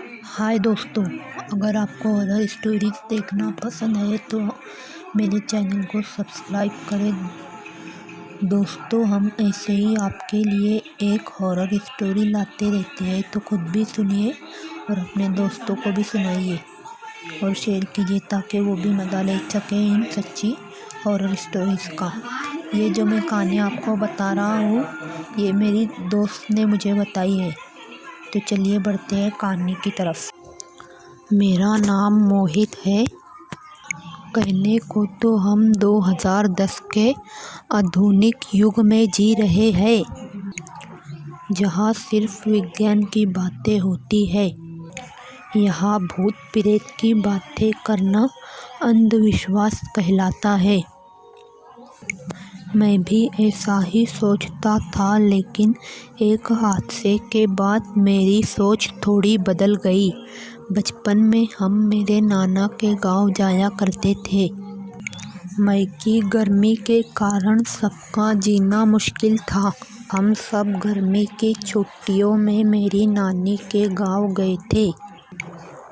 हाय दोस्तों, अगर आपको हॉरर स्टोरीज देखना पसंद है तो मेरे चैनल को सब्सक्राइब करें। दोस्तों, हम ऐसे ही आपके लिए एक हॉरर स्टोरी लाते रहते हैं, तो खुद भी सुनिए और अपने दोस्तों को भी सुनाइए और शेयर कीजिए ताकि वो भी मज़ा ले सकें इन सच्ची हॉरर स्टोरीज़ का। ये जो मैं कहानी आपको बता रहा हूँ, ये मेरी दोस्त ने मुझे बताई है। तो चलिए बढ़ते हैं कहानी की तरफ। मेरा नाम मोहित है। कहने को तो हम 2010 के आधुनिक युग में जी रहे हैं, जहाँ सिर्फ विज्ञान की बातें होती है। यहाँ भूत प्रेत की बातें करना अंधविश्वास कहलाता है। मैं भी ऐसा ही सोचता था, लेकिन एक हादसे के बाद मेरी सोच थोड़ी बदल गई। बचपन में हम मेरे नाना के गांव जाया करते थे। मई की गर्मी के कारण सबका जीना मुश्किल था। हम सब गर्मी की छुट्टियों में मेरी नानी के गांव गए थे,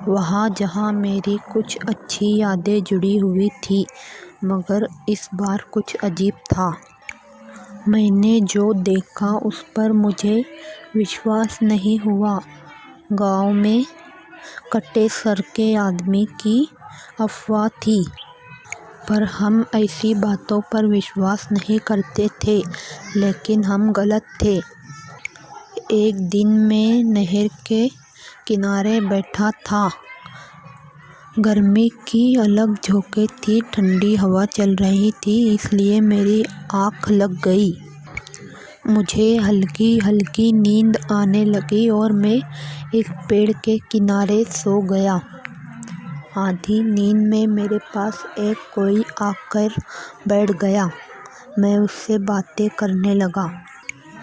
वहाँ जहाँ मेरी कुछ अच्छी यादें जुड़ी हुई थी। मगर इस बार कुछ अजीब था। मैंने जो देखा उस पर मुझे विश्वास नहीं हुआ। गांव में कटे सर के आदमी की अफवाह थी, पर हम ऐसी बातों पर विश्वास नहीं करते थे। लेकिन हम गलत थे। एक दिन मैं नहर के किनारे बैठा था। गर्मी की अलग झोंके थी, ठंडी हवा चल रही थी, इसलिए मेरी आँख लग गई। मुझे हल्की हल्की नींद आने लगी और मैं एक पेड़ के किनारे सो गया। आधी नींद में मेरे पास एक कोई आकर बैठ गया। मैं उससे बातें करने लगा।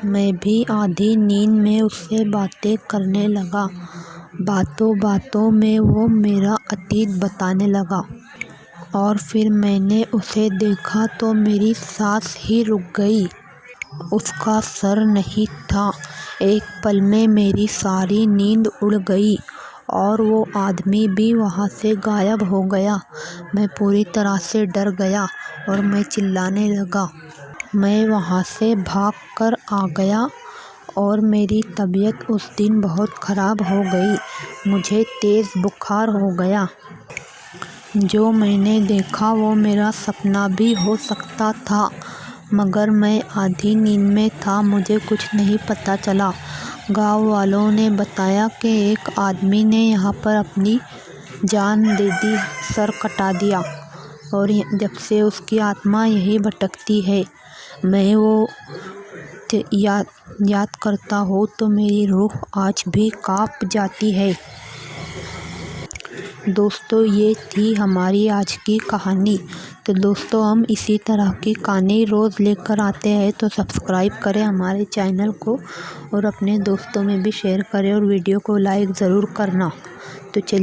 मैं भी आधी नींद में उससे बातें करने लगा। बातों बातों में वो मेरा अतीत बताने लगा, और फिर मैंने उसे देखा तो मेरी सांस ही रुक गई। उसका सर नहीं था। एक पल में मेरी सारी नींद उड़ गई और वो आदमी भी वहाँ से गायब हो गया। मैं पूरी तरह से डर गया और मैं चिल्लाने लगा। मैं वहाँ से भाग कर आ गया और मेरी तबीयत उस दिन बहुत ख़राब हो गई। मुझे तेज़ बुखार हो गया। जो मैंने देखा वो मेरा सपना भी हो सकता था, मगर मैं आधी नींद में था, मुझे कुछ नहीं पता चला। गांव वालों ने बताया कि एक आदमी ने यहाँ पर अपनी जान दे दी, सर कटा दिया, और जब से उसकी आत्मा यही भटकती है। मैं वो याद करता हूँ तो मेरी रूह आज भी कांप जाती है। दोस्तों, ये थी हमारी आज की कहानी। तो दोस्तों, हम इसी तरह की कहानी रोज़ लेकर आते हैं, तो सब्सक्राइब करें हमारे चैनल को और अपने दोस्तों में भी शेयर करें और वीडियो को लाइक ज़रूर करना। तो चलिए।